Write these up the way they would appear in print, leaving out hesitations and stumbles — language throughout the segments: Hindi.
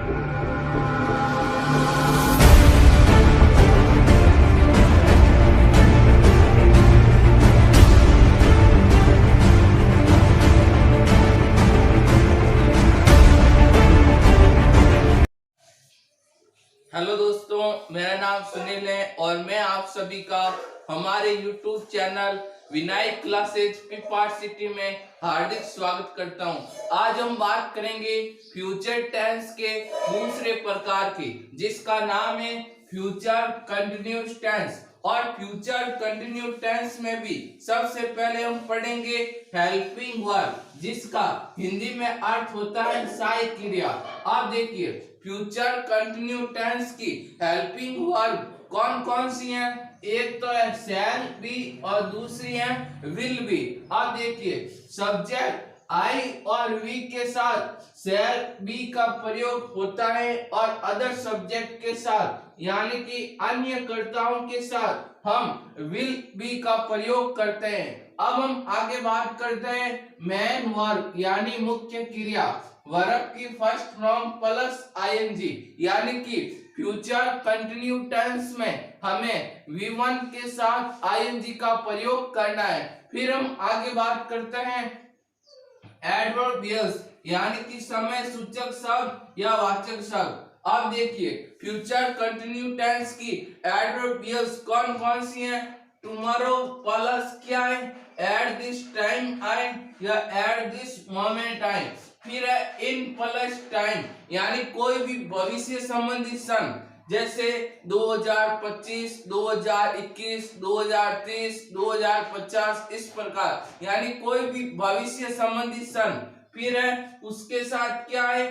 हेलो दोस्तों, मेरा नाम सुनील है और मैं आप सभी का हमारे YouTube channel Vinayak classes Pipar city में हार्दिक स्वागत करता हूं। आज हम बात करेंगे फ्यूचर टेंस के दूसरे प्रकार की, जिसका नाम है फ्यूचर कंटिन्यूअस टेंस। और फ्यूचर कंटिन्यूअस टेंस में भी सबसे पहले हम पढ़ेंगे हेल्पिंग वर्ब, जिसका हिंदी में अर्थ होता है सहायक क्रिया। आप देखिए, फ्यूचर कंटिन्यू टेंस की हेल्पिंग वर्ब कौन कौन सी हैं? एक तो है शैल बी और दूसरी है विल बी। आप देखिए, सब्जेक्ट आई और वी के साथ शैल बी का प्रयोग होता है और अदर सब्जेक्ट के साथ यानी कि अन्य कर्ताओं के साथ हम विल बी का प्रयोग करते हैं। अब हम आगे बात करते हैं मेन वर्ब यानी मुख्य क्रिया। वर्ब की फर्स्ट फॉर्म प्लस आईएनजी, यानी कि फ्यूचर कंटिन्यू टेंस में हमें V1 के साथ आईएनजी का प्रयोग करना है। फिर हम आगे बात करते हैं एडवर्बियल्स यानी कि समय सूचक शब्द या वाचक शब्द। अब देखिए, फ्यूचर कंटिन्यू टेंस की एडवर्बियल्स कौन कौन सी हैं? टुमारो प्लस क्या है? एट दिस टाइम आए या एट दिस मोमेंट आए। फिर है इन प्लस टाइम, यानी कोई भी भविष्य संबंधी सन, जैसे 2025, 2021, 2030, 2050, इस प्रकार, यानी कोई भी भविष्य संबंधी सन। फिर है उसके साथ क्या है?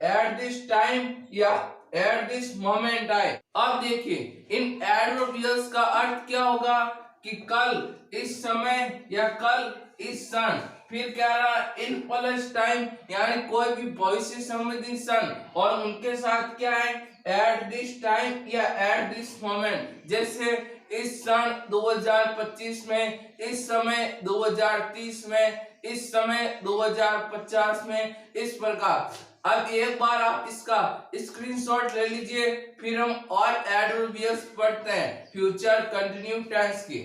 एट दिस टाइम या एट दिस मोमेंट आए। अब देखिए, इन एडवर्बियल्स का अर्थ क्या होगा कि कल, इस समय या कल, इस क्षण। फिर कह रहा इन प्लस टाइम, यानी कोई भी भविष्य संबंधी सन और उनके साथ क्या है? एट दिस टाइम या एट दिस मोमेंट, जैसे इस सन 2025 में, इस समय 2030 में, इस समय 2050 में, इस प्रकार। अब एक बार आप इसका स्क्रीनशॉट ले लीजिए, फिर हम और एडवर्बियल्स पढ़ते हैं फ्यूचर कंटिन्यू टेंस की।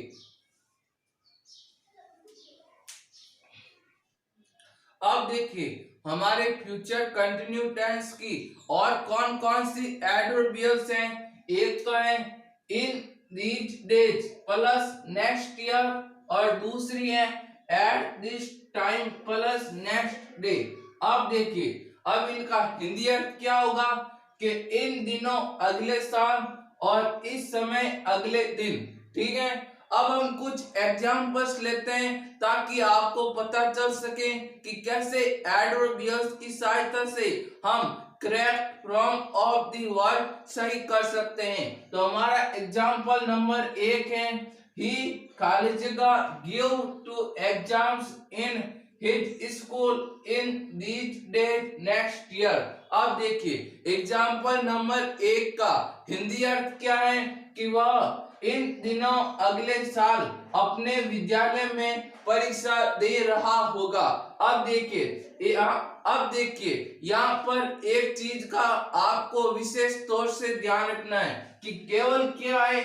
अब देखिए, हमारे फ्यूचर कंटिन्यू टेंस की और कौन कौन सी एडवर्बियल्स हैं। एक तो है इन these days plus next year और दूसरी है at this time plus next day. अब देखिए, अब इनका हिंदी अर्थ क्या होगा कि इन दिनों अगले साल और इस समय अगले दिन। ठीक है, अब हम कुछ एग्जांपल्स लेते हैं ताकि आपको पता चल सके कि कैसे एडवर्बियल्स की सहायता से हम correct form of the word सही कर सकते हैं। तो हमारा एग्जांपल नंबर 1 है, ही खाली जगह give two exams in his school in these days next year. अब देखिए, एग्जांपल नंबर 1 का हिंदी अर्थ क्या है कि वह इन दिनों अगले साल अपने विद्यालय में परीक्षा दे रहा होगा। अब देखिए, यहाँ पर एक चीज का आपको विशेष तौर से ध्यान रखना है कि केवल क्या है,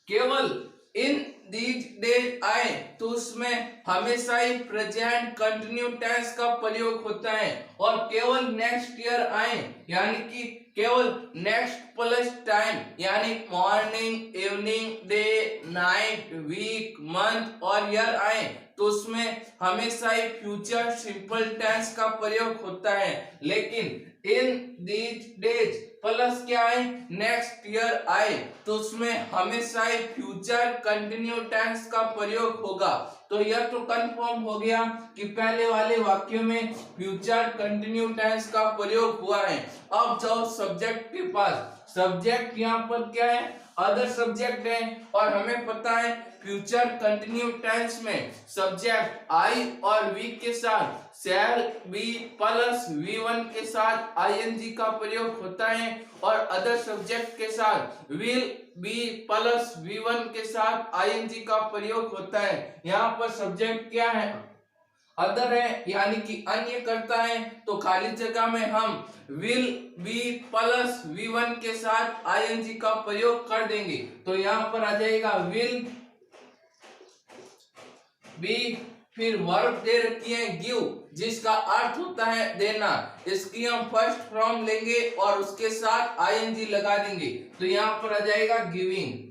केवल इन दीज डेज आए तो उसमें हमेशा ही प्रेजेंट कंटिन्यू टेंस का प्रयोग होता है, और केवल नेक्स्ट ईयर आए यानी कि केवल नेक्स्ट प्लस टाइम यानी morning, evening, day, night, week, month और ईयर आए तो उसमें हमेशा ही फ्यूचर सिंपल टेंस का प्रयोग होता है। लेकिन इन दीज डेज प्लस क्या आए, नेक्स्ट ईयर आए तो उसमें हमेशा ही फ्यूचर कंटिन्यू टेंस का प्रयोग होगा। तो यह तो कंफर्म हो गया कि पहले वाले वाक्य में फ्यूचर कंटिन्यू टेंस का प्रयोग हुआ है। अब जाओ सब्जेक्ट के पास। सब्जेक्ट यहाँ पर क्या है? अदर सब्जेक्ट है, और हमें पता है फ्यूचर कंटिन्यू टेंस में सब्जेक्ट आई और वी के साथ शैल बी प्लस V1 के साथ आईएनजी का प्रयोग होता है, और अदर सब्जेक्ट के साथ विल बी प्लस V1 के साथ आईएनजी का प्रयोग होता है। यहाँ पर सब्जेक्ट क्या है? अदर है यानी कि अन्य करता है, तो खाली जगह में हम विल बी प्लस V1 के साथ आईएनजी का प्रयोग कर देंगे। तो यहाँ पर आ जाएगा विल बी, फिर वर्ब दे रखी है गिव, जिसका अर्थ होता है देना। इसकी हम फर्स्ट फॉर्म लेंगे और उसके साथ आईएनजी लगा देंगे, तो यहाँ पर आ जाएगा गिविंग।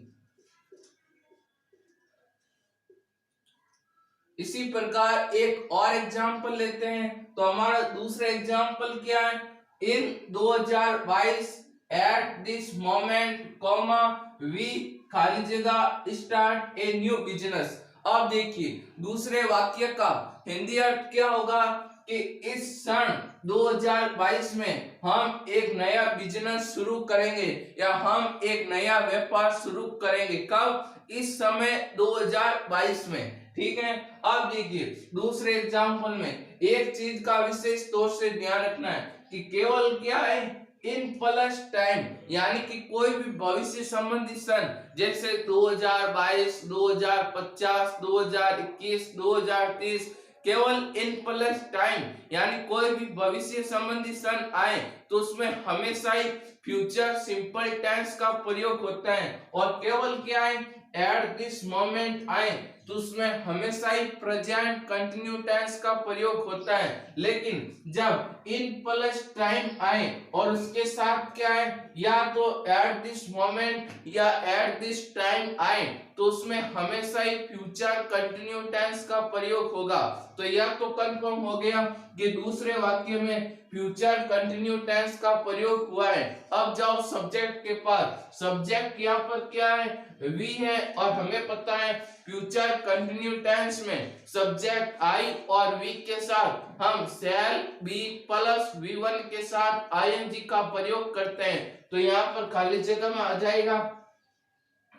इसी प्रकार एक और एग्जाम्पल लेते हैं, तो हमारा दूसरा एग्जाम्पल क्या है, in 2022 at this moment comma we खाली जगह स्टार्ट ए न्यू बिजनेस। अब देखिए दूसरे वाक्य का हिंदी अर्थ क्या होगा कि इस सन 2022 में हम एक नया बिजनेस शुरू करेंगे या हम एक नया व्यापार शुरू करेंगे। कब? इस समय 2022 में। ठीक है, अब देखिए दूसरे एग्जाम्पल में एक चीज का विशेष तौर से ध्यान रखना है कि केवल क्या है, इन प्लस टाइम, यानी कि कोई भी भविष्य संबंधी सन जैसे 2022, 2050, 2021, 2030, केवल इन प्लस टाइम यानी कोई भी भविष्य संबंधी सन आए तो उसमें हमेशा ही फ्यूचर सिंपल टेंस का प्रयोग होता है, और केवल क्या है, एट दिस मोमेंट आए तो उसमें हमेशा ही प्रेजेंट कंटिन्यू टेंस का प्रयोग होता है। लेकिन जब इन प्लस टाइम आए और उसके साथ क्या है, या तो एट दिस मोमेंट या एट दिस टाइम आए तो उसमें हमेशा ही फ्यूचर कंटिन्यू टेंस का प्रयोग होगा। तो यह तो कंफर्म हो गया कि दूसरे वाक्य में फ्यूचर कंटिन्यू टेंस का प्रयोग हुआ है। अब जाओ सब्जेक्ट के पास। सब्जेक्ट यहाँ पर क्या है, वी है, और हमें पता है फ्यूचर कंटिन्यू टेंस में सब्जेक्ट आई और वी के साथ हम शैल बी प्लस V1 के साथ आईएनजी का प्रयोग करते हैं। तो यहाँ पर खाली जगह में आ जाएगा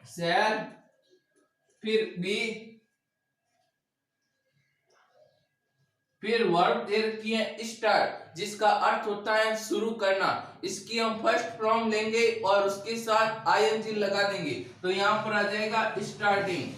शैल, फिर बी, फिर वर्ब दे रखी है स्टार्ट, जिसका अर्थ होता है शुरू करना। इसकी हम फर्स्ट फॉर्म लेंगे और उसके साथ आईएनजी लगा देंगे, तो यहां पर आ जाएगा स्टार्टिंग।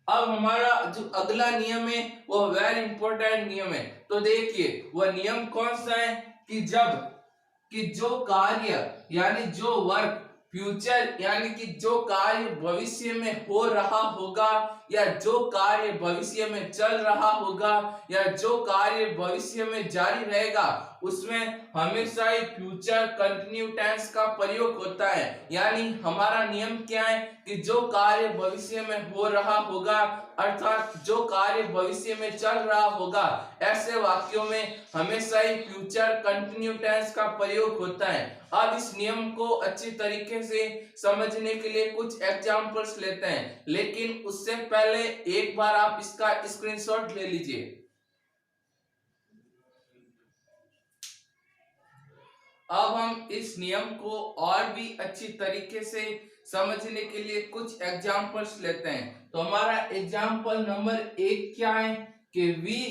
अब हमारा जो अगला नियम है वो वेरी इंपॉर्टेंट नियम है। तो देखिए वह नियम कौन सा है कि जो कार्य यानी जो वर्क फ्यूचर यानी कि जो कार्य भविष्य में हो रहा होगा या जो कार्य भविष्य में चल रहा होगा या जो कार्य भविष्य में जारी रहेगा उसमें हमेशा ही फ्यूचर कंटिन्यू टेंस का प्रयोग होता है। यानी हमारा नियम क्या है कि जो कार्य भविष्य में हो रहा होगा अर्थात जो कार्य भविष्य में चल रहा होगा ऐसे वाक्यों में हमेशा ही फ्यूचर कंटिन्यू टेंस का प्रयोग होता है। अब इस नियम को अच्छी तरीके से समझने के लिए कुछ एग्जांपल्स लेते हैं, लेकिन उससे पहले एक बार आप इसका स्क्रीनशॉट ले लीजिए। अब हम इस नियम को और भी अच्छी तरीके से समझने के लिए कुछ एग्जांपल्स लेते हैं। तो हमारा एग्जांपल नंबर 1 क्या है कि वी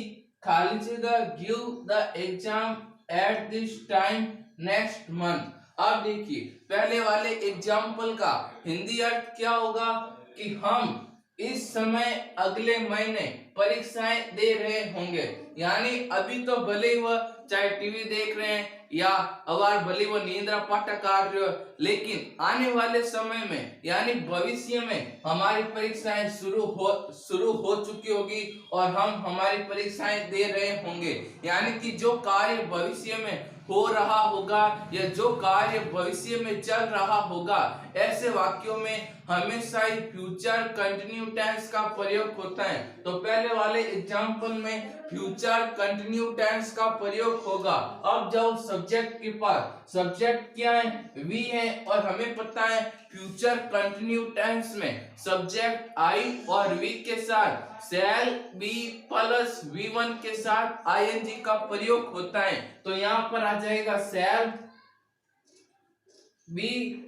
खाली जगह give the exam at this time next month. अब देखिए पहले वाले एग्जाम्पल का हिंदी अर्थ क्या होगा कि हम इस समय अगले महीने परीक्षाएं दे रहे होंगे। यानी अभी तो भले ही वह चाहे टीवी देख रहे हैं या अगर भले वो नींद्रा पाठा काट रहे हो, लेकिन आने वाले समय में यानी भविष्य में हमारी परीक्षाएं शुरू हो चुकी होगी और हम हमारी परीक्षाएं दे रहे होंगे। यानी कि जो कार्य भविष्य में हो रहा होगा या जो कार्य भविष्य में चल रहा होगा ऐसे वाक्यों में हमेशा ही फ्यूचर कंटिन्यू टेंस का प्रयोग होता है। तो पहले वाले एग्जांपल में फ्यूचर कंटिन्यू टेंस का प्रयोग होगा। अब जाओ सब्जेक्ट के पास। सब्जेक्ट क्या है, वी है, और हमें पता है फ्यूचर कंटिन्यू टेंस में सब्जेक्ट आई और वी के साथ शैल बी प्लस V1 के साथ आईएनजी का प्रयोग होता है। तो यहाँ पर आ जाएगा शैल बी,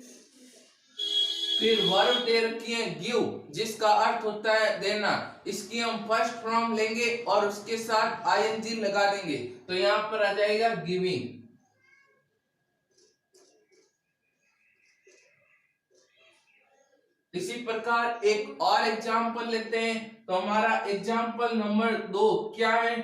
फिर वर्ब दे रखी है गिव जिसका अर्थ होता है देना। इसकी हम फर्स्ट फॉर्म लेंगे और उसके साथ आईएनजी लगा देंगे, तो यहाँ पर आ जाएगा गिविंग। इसी प्रकार एक और एग्जाम्पल लेते हैं। तो हमारा एग्जाम्पल नंबर 2 क्या है?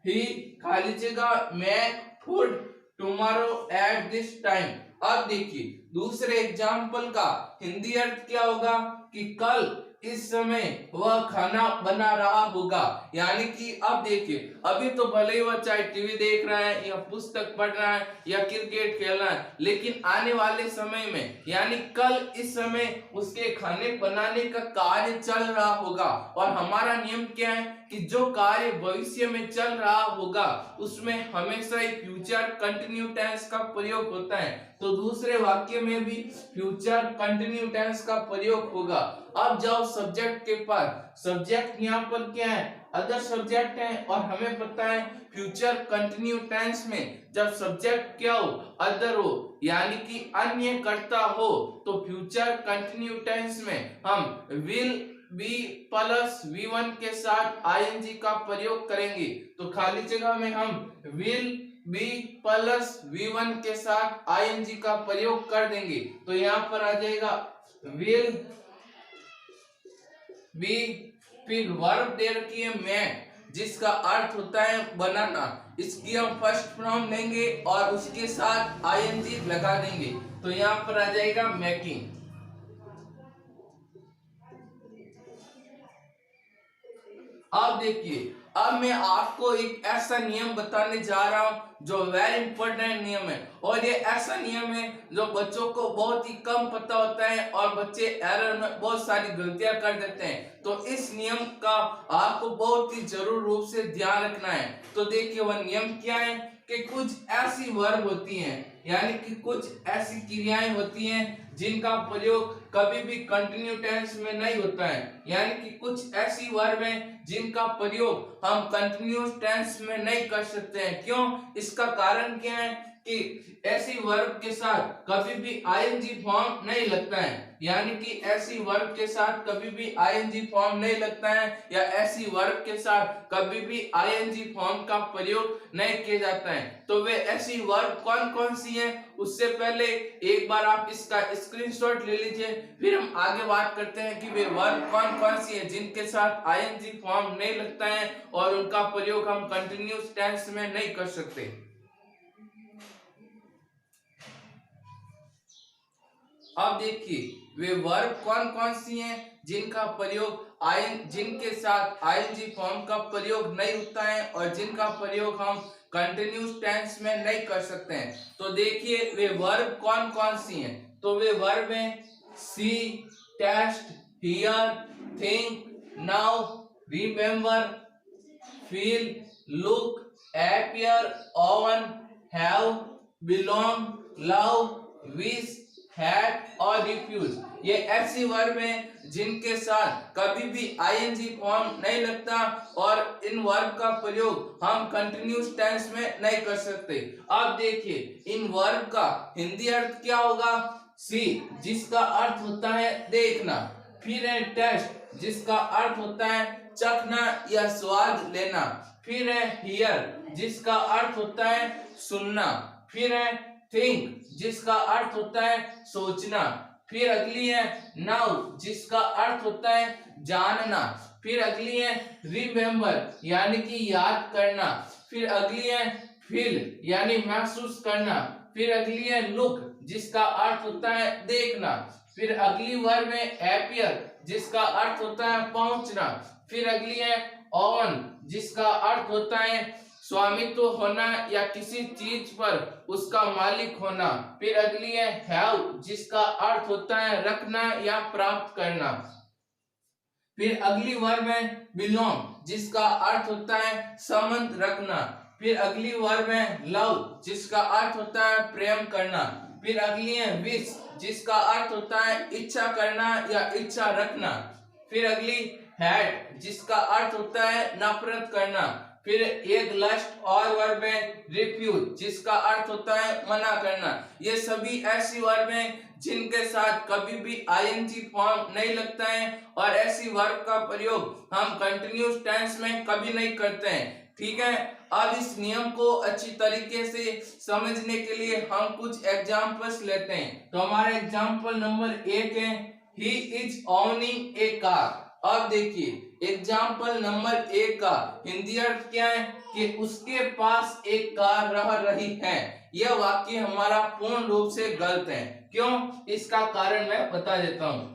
ही खाली जगह make food tomorrow at this time. अब देखिए दूसरे एग्जाम्पल का हिंदी अर्थ क्या होगा कि कल इस समय वह खाना बना रहा होगा। यानी कि अब देखिए अभी तो भले ही वह चाहे टीवी देख रहा है या पुस्तक पढ़ रहा है या क्रिकेट खेल रहा है, लेकिन आने वाले समय में यानी कल इस समय उसके खाने बनाने का कार्य चल रहा होगा। और हमारा नियम क्या है कि जो कार्य भविष्य में चल रहा होगा उसमें हमेशा ही फ्यूचर कंटिन्यू टेंस का प्रयोग होता है। तो दूसरे वाक्य में भी फ्यूचर कंटिन्यू टेंस का प्रयोग होगा। अब जाओ सब्जेक्ट के पास। सब्जेक्ट यहाँ पर क्या है? अदर सब्जेक्ट है और हमें पता है फ्यूचर कंटिन्यू टेंस में जब सब्जेक्ट क्या हो? अदर हो, यानी कि अन्य कर्ता हो, तो फ्यूचर कंटिन्यू टेंस में हम विल बी प्लस V1 के साथ आईएनजी का प्रयोग करेंगे। तो खाली जगह में हम विल बी प्लस V1 के साथ आईएनजी का प्रयोग कर देंगे। तो यहाँ पर आ जाएगा विल बी, फिर वर्ब दे रखी है मेक जिसका अर्थ होता है बनाना। इसकी हम फर्स्ट फॉर्म लेंगे और उसके साथ आईएनजी लगा देंगे। तो यहाँ पर आ जाएगा मेकिंग। अब देखिए अब मैं आपको एक ऐसा नियम बताने जा रहा हूं जो वेरी इंपॉर्टेंट नियम है। और ये ऐसा नियम है जो बच्चों को बहुत ही कम पता होता है और बच्चे एरर में बहुत सारी गलतियां कर देते हैं। तो इस नियम का आपको बहुत ही जरूर रूप से ध्यान रखना है। तो देखिए वह नियम क्या है कि कुछ ऐसी वर्ब होती हैं, यानी कि कुछ ऐसी क्रियाएं होती हैं जिनका प्रयोग कभी भी कंटिन्यू टेंस में नहीं होता है। यानी कि कुछ ऐसी वर्ब हैं जिनका प्रयोग हम कंटिन्यूअस टेंस में नहीं कर सकते हैं। क्यों? इसका कारण क्या है कि ऐसी वर्ब के साथ कभी भी आईएनजी फॉर्म नहीं लगता है। यानी कि ऐसी वर्ब के साथ कभी भी आईएनजी फॉर्म नहीं लगता है या ऐसी वर्ब के साथ कभी भी आईएनजी फॉर्म का प्रयोग नहीं किया जाता है। तो वे ऐसी वर्ब कौन कौन सी हैं उससे पहले एक बार आप इसका स्क्रीनशॉट ले लीजिए, फिर हम आगे बात करते हैं कि वे वर्ब कौन कौन सी है जिनके साथ आईएनजी फॉर्म नहीं लगता है और उनका प्रयोग हम कंटिन्यूअस टेंस में नहीं कर सकते। अब देखिए वे वर्ब कौन कौन सी हैं जिनका प्रयोग जिनके साथ आईएनजी फॉर्म का प्रयोग नहीं होता है और जिनका प्रयोग हम कंटिन्यूअस टेंस में नहीं कर सकते हैं। तो देखिए वे वर्ब कौन कौन सी हैं। तो वे वर्ब हैं see, taste, hear, think, know, remember, feel, look, appear, own, have, belong, love, wish, had और refuse। ये ऐसी वर्ब हैं जिनके साथ कभी भी आईएनजी फॉर्म नहीं लगता और इन वर्ब का प्रयोग हम कंटिन्यूअस टेंस में नहीं कर सकते। अब देखिए इन वर्ब का हिंदी अर्थ क्या होगा? सी जिसका अर्थ होता है देखना, फिर है टेस्ट जिसका अर्थ होता है चखना या स्वाद लेना, फिर है हियर जिसका अर्थ होता है सुनना, फिर है थिंक जिसका अर्थ होता है सोचना, फिर अगली है नाउ जिसका अर्थ होता है जानना, फिर अगली है रिमेम्बर यानी कि याद करना, फिर अगली है फील यानी महसूस करना, फिर अगली है लुक जिसका अर्थ होता है देखना, फिर अगली वर्ब है एपियर जिसका अर्थ होता है पहुंचना, फिर अगली है ऑन जिसका अर्थ होता है स्वामित्व होना या किसी चीज पर उसका मालिक होना, फिर अगली है हैव जिसका अर्थ होता है रखना या प्राप्त करना, फिर अगली वर्ब है बिलोंग जिसका अर्थ होता है संबंध रखना, फिर अगली वर्ब है लव जिसका अर्थ होता है प्रेम करना, फिर अगली है विश जिसका अर्थ होता है इच्छा करना या इच्छा रखना, फिर अगली हैट जिसका अर्थ होता है नफरत करना, फिर एक लस्ट और वर्ब है रिफ्यूज जिसका अर्थ होता है मना करना। ये सभी ऐसी वर्ब हैं जिनके साथ कभी भी आईएनजी फॉर्म नहीं लगता है और ऐसी वर्ब का प्रयोग हम कंटिन्यूअस टेंस में कभी नहीं करते हैं। ठीक है, अब इस नियम को अच्छी तरीके से समझने के लिए हम कुछ एग्जांपल्स लेते हैं। तो हमारा एग्जांपल नंबर 1 है he is owning a car. अब देखिए एग्जाम्पल नंबर 1 का हिंदी अर्थ क्या है कि उसके पास एक कार रह रही है। यह वाक्य हमारा पूर्ण रूप से गलत है। क्यों? इसका कारण मैं बता देता हूँ।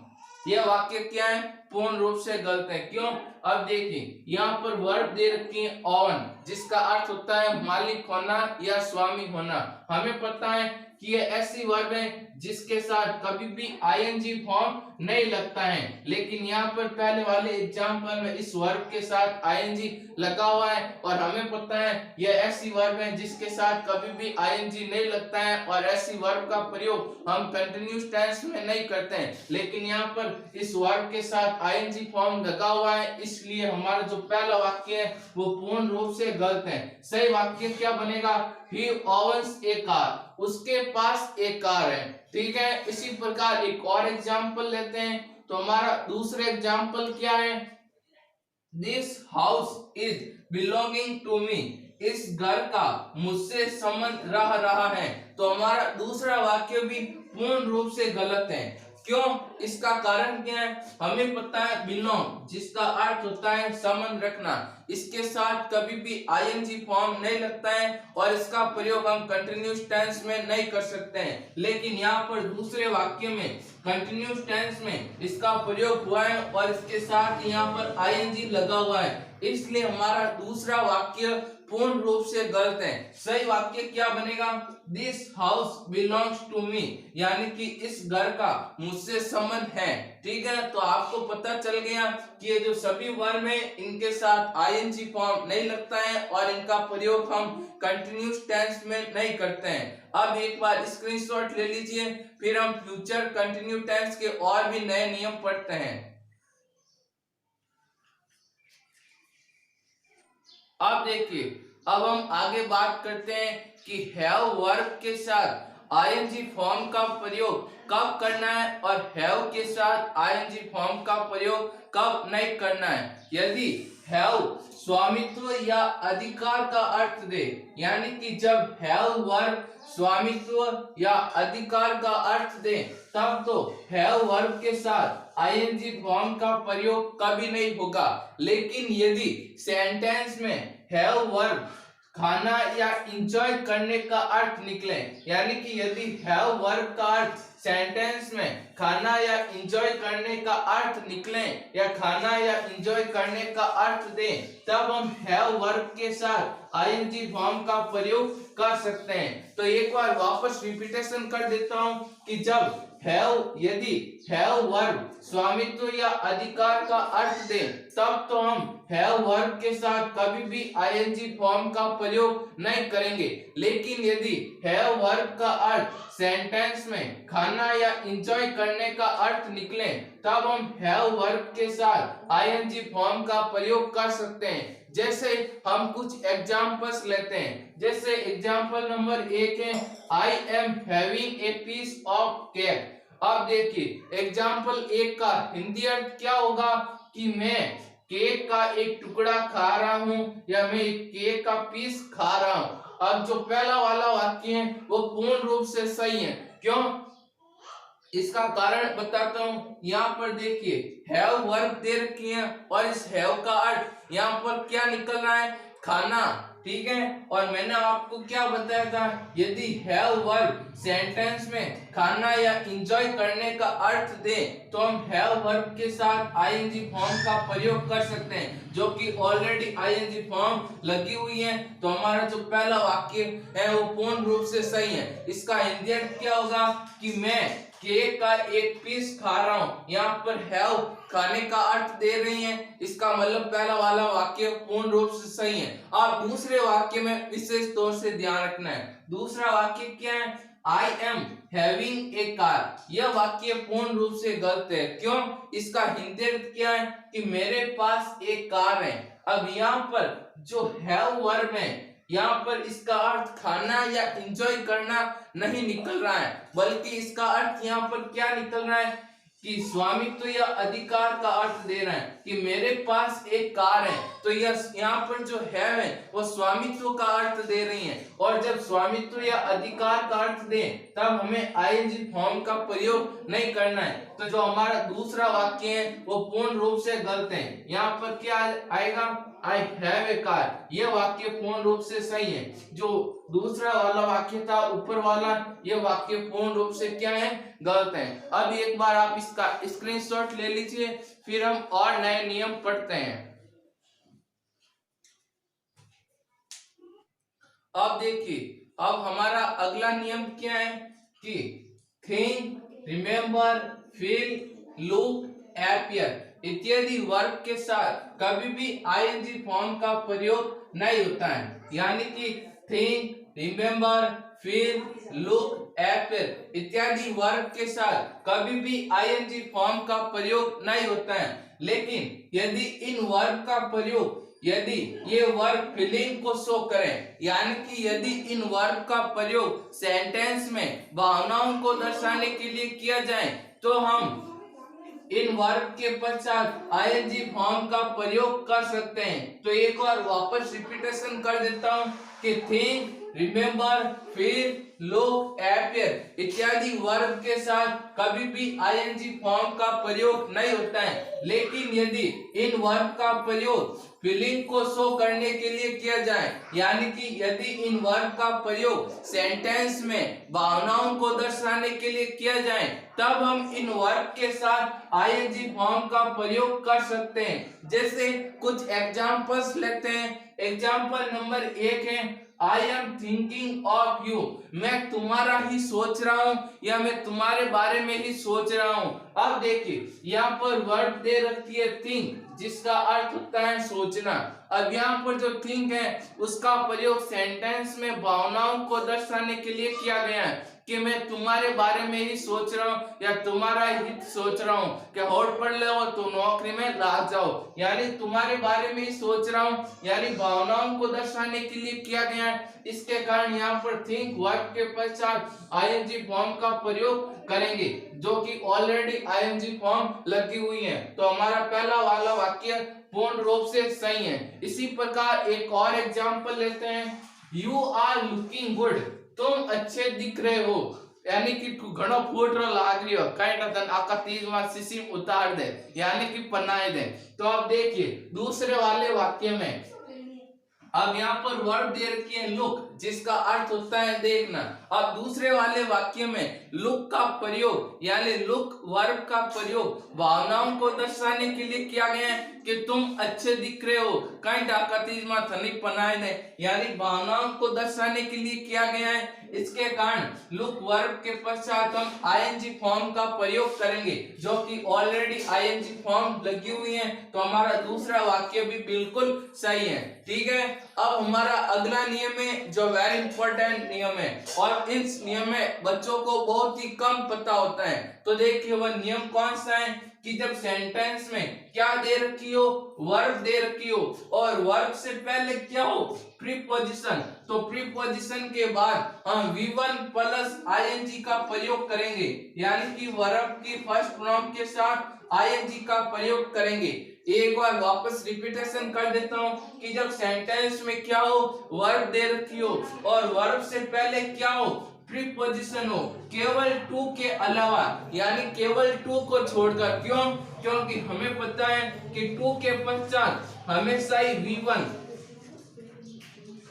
यह वाक्य क्या है? पूर्ण रूप से गलत है। क्यों? अब देखिए यहाँ पर वर्ब दे रखी है ओन, जिसका अर्थ होता है मालिक होना या स्वामी होना। हमें पता है कि ये ऐसी वर्ब है जिसके साथ कभी भी आईएनजी फॉर्म नहीं लगता है, लेकिन यहाँ पर पहले वाले एग्जाम्पल में इस वर्ब के साथ आईएनजी लगा हुआ है और हमें पता है यह ऐसी वर्ब है जिसके साथ कभी भी आईएनजी नहीं लगता है और ऐसी वर्ब का प्रयोग हम कंटिन्यूअस टेंस में नहीं करते हैं, लेकिन यहाँ पर इस वर्ब के साथ आईएनजी फॉर्म लगा हुआ है, इसलिए हमारा जो पहला वाक्य है वो पूर्ण रूप से गलत है। सही वाक्य क्या बनेगा? He owns a car, उसके पास एक कार है। ठीक है, इसी प्रकार एक और एग्जाम्पल लेते हैं। तो हमारा दूसरा एग्जाम्पल क्या है? This house is belonging to me, इस घर का मुझसे संबंध रह रहा है। तो हमारा दूसरा वाक्य भी पूर्ण रूप से गलत है। क्यों? इसका कारण क्या है? हमें पता है बिलोंग, जिसका अर्थ होता है संबंध रखना, इसके साथ कभी भी आईएनजी फॉर्म नहीं लगता है और इसका प्रयोग हम कंटिन्यूअस टेंस में नहीं कर सकते हैं, लेकिन यहाँ पर दूसरे वाक्य में कंटिन्यूअस टेंस में इसका प्रयोग हुआ है और इसके साथ यहाँ पर आईएनजी लगा हुआ है, इसलिए हमारा दूसरा वाक्य पूर्ण रूप से गलत है। सही वाक्य क्या बनेगा? This house belongs to me, यानी कि इस घर का मुझसे संबंध है। ठीक है, तो आपको पता चल गया कि ये जो सभी वर्ब है इनके साथ आईएनजी फॉर्म नहीं लगता है और इनका प्रयोग हम कंटिन्यूअस टेंस में नहीं करते हैं। अब एक बार स्क्रीनशॉट ले लीजिए, फिर हम फ्यूचर कंटिन्यू टेंस के और भी नए नियम पढ़ते हैं। अब देखिए, अब हम आगे बात करते हैं कि हैव वर्ब के साथ आईएनजी फॉर्म का प्रयोग कब करना है और हैव के साथ आईएनजी फॉर्म का प्रयोग कब नहीं करना है। यदि हैव स्वामित्व या अधिकार का अर्थ दे, यानी कि जब हैव वर्ब स्वामित्व या अधिकार का अर्थ दे तब तो हैव वर्ब के साथ आईएनजी फॉर्म का प्रयोग कभी नहीं होगा। लेकिन यदि सेंटेंस में हैव वर्ब खाना या इंजॉय करने का अर्थ निकले, यानी कि यदि हैव वर्ब का अर्थ सेंटेंस में खाना या इंजॉय करने का अर्थ निकले या खाना या इंजॉय करने का अर्थ दे, तब हम हैव वर्ब के साथ आईएनजी फॉर्म का प्रयोग कर सकते हैं। तो एक बार वापस रिपीटेशन कर देता हूं कि जब हैव, यदि हैव वर्ब स्वामित्व या अधिकार का अर्थ दे तब तो हम हैव वर्ब के साथ कभी भी आईएनजी फॉर्म का प्रयोग नहीं करेंगे, लेकिन यदि हैव वर्ब का अर्थ सेंटेंस में खाना या इंजॉय करने का अर्थ निकले तब हम हैव वर्ब के साथ आईएनजी फॉर्म का प्रयोग कर सकते हैं। जैसे हम कुछ एग्जांपल्स लेते हैं, जैसे एग्जांपल नंबर 1 है I am having a piece of cake. अब देखिए एग्जांपल 1 का हिंदी अर्थ क्या होगा कि मैं केक का एक टुकड़ा खा रहा हूँ या मैं एक केक का पीस खा रहा हूँ। अब जो पहला वाला वाक्य है वो पूर्ण रूप से सही है। क्यों? इसका कारण बताता हूँ। यहाँ पर देखिए हैव वर्ब दे रखी है और इस हैव का अर्थ यहाँ पर क्या निकल रहा है? खाना। ठीक है, और मैंने आपको क्या बताया था, यदि हैव वर्ब सेंटेंस में खाना या इंजॉय करने का अर्थ दे तो हम हैव वर्ब के साथ आईएनजी फॉर्म का प्रयोग कर सकते हैं, जो कि ऑलरेडी आईएनजी फॉर्म लगी हुई है। तो हमारा जो पहला वाक्य है वो पूर्ण रूप से सही है। इसका हिंदी अर्थ क्या होगा कि मैं केक का एक पीस खा रहा हूँ। यहाँ पर हैव खाने का अर्थ दे रही है, इसका मतलब पहला वाला वाक्य पूर्ण रूप से सही है। अब दूसरे वाक्य में विशेष तौर से ध्यान रखना है। दूसरा वाक्य क्या है? I am having A car. यह वाक्य पूर्ण रूप से गलत है। क्यों? इसका हिंदी अर्थ क्या है कि मेरे पास एक कार है। अब यहाँ पर जो हैव वर्ब है यहाँ पर इसका अर्थ खाना या एंजॉय करना नहीं निकल रहा है, बल्कि इसका अर्थ यहाँ पर क्या निकल रहा है कि स्वामित्व या अधिकार का अर्थ दे रहा है कि मेरे पास एक कार है। तो यह यहाँ पर जो है वो स्वामित्व का अर्थ दे रही है, और जब स्वामित्व या अधिकार का अर्थ दे तब हमें आईएनजी फॉर्म का प्रयोग नहीं करना है। तो जो हमारा दूसरा वाक्य है वो पूर्ण रूप से गलत है। यहाँ पर क्या आएगा, आई हैव ए कार, ये वाक्य पूर्ण रूप से सही है। जो दूसरा वाला वाक्य था ऊपर वाला, ये वाक्य पूर्ण रूप से क्या है, गलत है। अब एक बार आप इसका स्क्रीनशॉट ले लीजिए, फिर हम और नए नियम पढ़ते हैं। अब देखिए, अब हमारा अगला नियम क्या है कि think, remember, feel, look, appear इत्यादि वर्ब के साथ कभी भी आईएनजी फॉर्म का प्रयोग नहीं होता है। यानी कि think, remember, feel, look, appear इत्यादि वर्ब के साथ कभी भी आईएनजी फॉर्म का प्रयोग नहीं होता है। लेकिन यदि इन वर्ब का प्रयोग, यदि ये वर्ब फीलिंग को शो करें, यानी कि यदि इन वर्ब का प्रयोग सेंटेंस में भावनाओं को दर्शाने के लिए किया जाए, तो हम इन वर्ब के पश्चात आईएनजी फॉर्म का प्रयोग कर सकते हैं। तो एक बार वापस रिपीटेशन कर देता हूं कि think, remember, feel, look, appear इत्यादि वर्ब के साथ कभी भी आईएनजी फॉर्म का प्रयोग नहीं होता है। लेकिन यदि इन वर्ब का प्रयोग फीलिंग को शो करने के लिए किया जाए, यानी कि यदि इन वर्ब का प्रयोग सेंटेंस में भावनाओं को दर्शाने के लिए किया जाए, तब हम इन वर्ब के साथ आईएनजी फॉर्म का प्रयोग कर सकते हैं। जैसे कुछ एग्जांपल्स लेते हैं। एग्जांपल नंबर 1 है I am thinking of you, मैं तुम्हारा ही सोच रहा हूं या मैं तुम्हारे बारे में ही सोच रहा हूं। अब देखिए, यहाँ पर वर्ब दे रखी है थिंक, जिसका अर्थ होता है सोचना। अब यहाँ पर जो थिंक है उसका प्रयोग सेंटेंस में भावनाओं को दर्शाने के लिए किया गया है कि मैं तुम्हारे बारे में ही सोच रहा हूँ या तुम्हारा हित सोच रहा हूँ कि होड़ पढ़ लो तो नौकरी में लाग जाओ, यानी तुम्हारे बारे में ही सोच रहा हूँ, यानी भावनाओं को दर्शाने के लिए किया गया है। इसके कारण यहाँ पर थिंक वर्ब के पश्चात आईएनजी फॉर्म का प्रयोग करेंगे, जो कि ऑलरेडी आईएनजी फॉर्म लगी हुई है। तो हमारा पहला वाला वाक्य पूर्ण रूप से सही है। इसी प्रकार एक और एग्जांपल लेते हैं। यू आर लुकिंग गुड, तुम अच्छे दिख रहे हो, यानी कि तू घणो फूटरो लाग रही हो, कहीं ना तन आका तीज में सिसिम उतार दे, यानी कि पनाए दे। तो अब देखिए दूसरे वाले वाक्य में, अब यहाँ पर वर्ब दे रखी है लुक, जिसका अर्थ होता है देखना। अब दूसरे वाले वाक्य में लुक का प्रयोग, यानी लुक वर्ब का प्रयोग भावनाओं को दर्शाने के लिए किया गया है कि तुम अच्छे दिख रहे हो, कहीं डाकातीज में थनी पनाए ने, यानी भावनाओं को दर्शाने के लिए किया गया है। इसके कारण लुक वर्ब के पश्चात हम आईएनजी फॉर्म का प्रयोग करेंगे, जो कि ऑलरेडी आईएनजी फॉर्म लगी हुई है। तो हमारा दूसरा वाक्य भी बिल्कुल सही है। ठीक है, अब हमारा अगला नियम है जो वेरी इंपॉर्टेंट नियम है, और इस नियम में बच्चों को बहुत ही कम पता होता है। तो देखिए वह नियम कौन सा है कि जब सेंटेंस में क्या दे रखी हो, वर्ब दे रखी हो, और वर्ब से पहले क्या हो, प्रीपोजिशन, तो प्रीपोजिशन के बाद हम V1 प्लस आईएनजी का प्रयोग करेंगे, यानी कि वर्ब की फर्स्ट प्रोनाउन के साथ आईएनजी का प्रयोग करेंगे। एक बार वापस रिपीटेशन कर देता हूँ कि जब सेंटेंस में क्या हो, वर्ब दे रखी हो, और वर्ब से पहले क्या हो, प्रीपोजिशन हो, केवल टू के अलावा, यानी केवल टू को छोड़कर। क्यों? क्योंकि हमें पता है कि टू के पश्चात हमेशा ही V1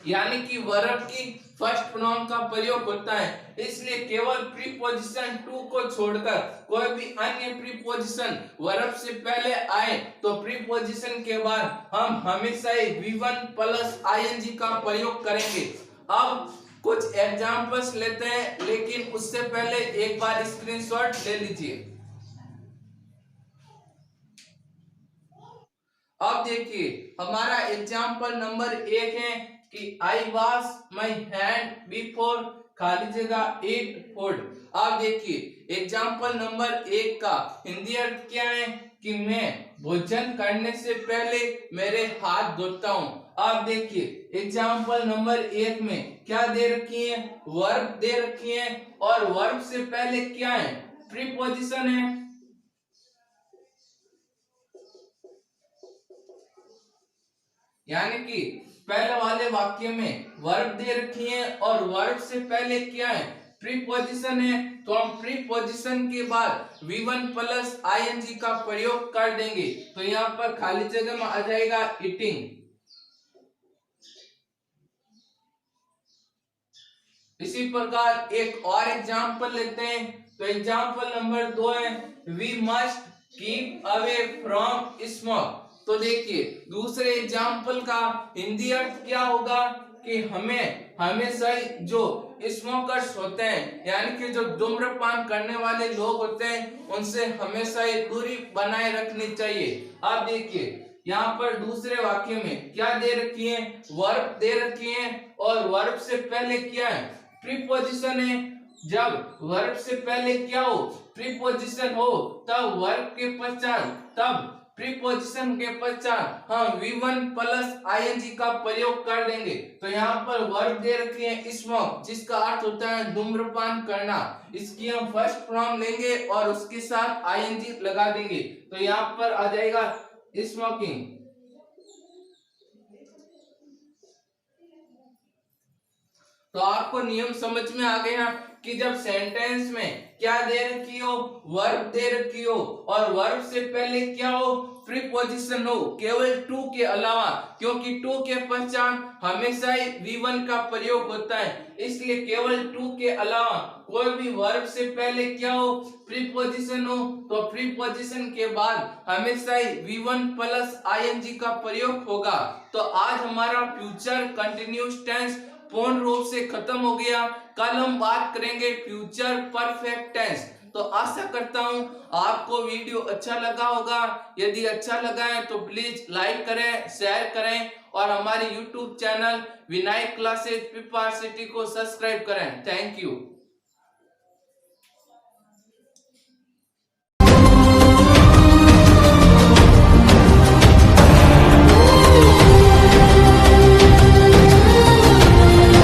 यानी कि वर्ब की फर्स्ट प्रोनाउन का प्रयोग होता है, इसलिए केवल प्रीपोजिशन टू को छोड़कर कोई भी अन्य प्रीपोजिशन वर्ब से पहले आए तो प्रीपोजिशन के बाद हम हमेशा ही V1 प्लस आईएनजी का प्रयोग करेंगे। अब कुछ एग्जांपल्स लेते हैं, लेकिन उससे पहले एक बार स्क्रीनशॉट ले लीजिए। अब देखिए हमारा एग्जांपल नंबर 1 है कि आई वॉश माई हैंड बिफोर खाली जगह ईट फूड। अब देखिए एग्जांपल नंबर 1 का हिंदी अर्थ क्या है कि मैं भोजन करने से पहले मेरे हाथ धोता हूँ। अब देखिए एग्जांपल नंबर 1 में क्या दे रखी है, वर्ब दे रखी है, और वर्ब से पहले क्या है, प्रीपोजिशन है। यानी कि पहले वाले वाक्य में वर्ब दे रखी है और वर्ब से पहले क्या है, प्रीपोजिशन है तो हम प्रीपोजिशन के बाद V1 प्लस ing का प्रयोग कर देंगे। तो यहाँ पर खाली जगह में आ जाएगा ईटिंग। इसी प्रकार एक और एग्जाम्पल लेते हैं। तो एग्जाम्पल नंबर 2 है we must keep away from smoke. तो देखिए दूसरे एग्जाम्पल का हिंदी अर्थ क्या होगा कि हमें हमेशा जो स्मोकर्स होते हैं यानी कि जो धूम्रपान करने वाले लोग होते हैं उनसे हमेशा ही दूरी बनाए रखनी चाहिए। आप देखिए यहाँ पर दूसरे वाक्य में क्या दे रखी है, वर्ब दे रखी है और वर्ब से पहले क्या है, प्रीपोजिशन है। जब वर्ब से पहले क्या हो, प्रीपोजिशन हो, तब वर्ब के पश्चात प्रीपोजिशन के पश्चात हम V1 प्लस ing का प्रयोग कर देंगे। तो यहाँ पर वर्ब दे रखी है स्मोक, जिसका अर्थ होता है धूम्रपान करना। इसकी हम फर्स्ट फॉर्म लेंगे और उसके साथ ing लगा देंगे। तो यहाँ पर आ जाएगा स्मोकिंग। तो आपको नियम समझ में आ गया कि जब सेंटेंस में क्या दे रखी हो, वर्ब दे रखी हो और वर्ब से पहले क्या हो, प्रीपोजिशन हो, केवल टू के अलावा, क्योंकि टू के पश्चात हमेशा ही V1 का प्रयोग होता है, इसलिए केवल टू के अलावा कोई भी वर्ब से पहले क्या हो, प्रीपोजिशन हो, तो प्रीपोजिशन के बाद हमेशा ही V1 प्लस ing का प्रयोग होगा। तो आज हमारा फ्यूचर कंटिन्यूअस टेंस पूर्ण रूप से खत्म हो गया। कल हम बात करेंगे फ्यूचर परफेक्ट टेंस। तो आशा करता हूं आपको वीडियो अच्छा लगा होगा। यदि अच्छा लगा है तो प्लीज लाइक करें, शेयर करें और हमारे YouTube channel Vinayak classes preparatory को सब्सक्राइब करें। Thank you.